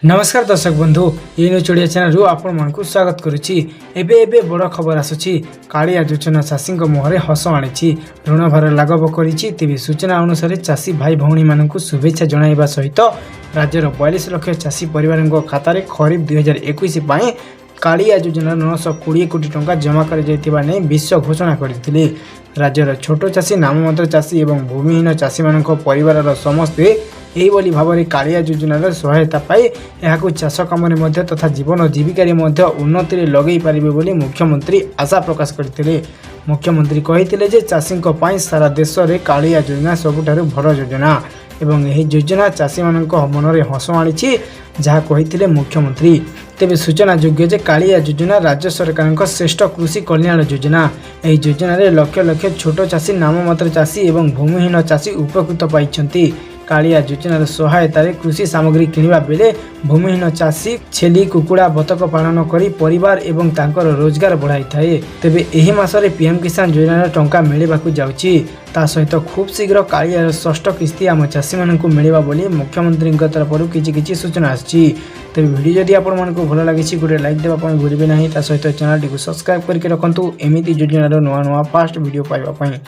नमस्कार दर्शक बंधु ये न्यूज ओडिया चैनल रु आपण मानकु स्वागत करुछि। एबे बड़ खबर आसुछि। कालिया योजना चाषी मुहरे हस आनी ऋण भार लाघव करिछि। तेबे सूचना अनुसार चाषी भाई भौणी मानकु शुभेच्छा जणाइबा सहित राज्यर 42 लाख चाषी परिवारक खातार खरीफ 2021 पाई कालिया योजना 920 कोटी टंका जमा कर नै विश्व घोषणा करथिले। राज्यर छोट चाषी नाममात्र चाषी एवं भूमिहीन चाषी मानक परिवार समस्ते यही भाव में कालिया योजनार सहायता पाई यहाँ चाष कम तथा जीवन जीविकार उन्नति लगे पारे बोली मुख्यमंत्री आशा प्रकाश करते। मुख्यमंत्री कही चाषी सारा देश में कालिया योजना सबुठारु बड़ योजना एवं यही योजना चाषी मान मनरे हस आनी जहाँ कही मुख्यमंत्री। तेबे सूचना योग्य कालिया योजना राज्य सरकार श्रेष्ठ कृषि कल्याण योजना। यह योजन लक्ष लक्ष छोट चाषी नाममात्र चाषी एवं भूमिहीन चाषी उपकृत पाई। कालिया योजनार सहायता कृषि सामग्री किणवा बेले भूमिहीन चाषी छेली कुकुड़ा बतक पालन करी परिवार एवं तांकर रोजगार बढ़ाई थाए। तेबे एही मासरे पीएम किसान योजनार टंका मिलिबाकु जाउछि। ता सहित खूब शीघ्र कालियार षष्ठ किस्ती आम चाषी मानकु मिलिबा बोली मुख्यमंत्री तरफ किछि सूचना आछि। तेबे वीडियो जदि आपण मानकु भल लागिछि गोटे लाइक देबा पई भूलिबे नाही। ता सहित चैनल टी सब्सक्राइब करके रखंतु एमिति योजनार नवा नवा फास्ट वीडियो पाइबा पई।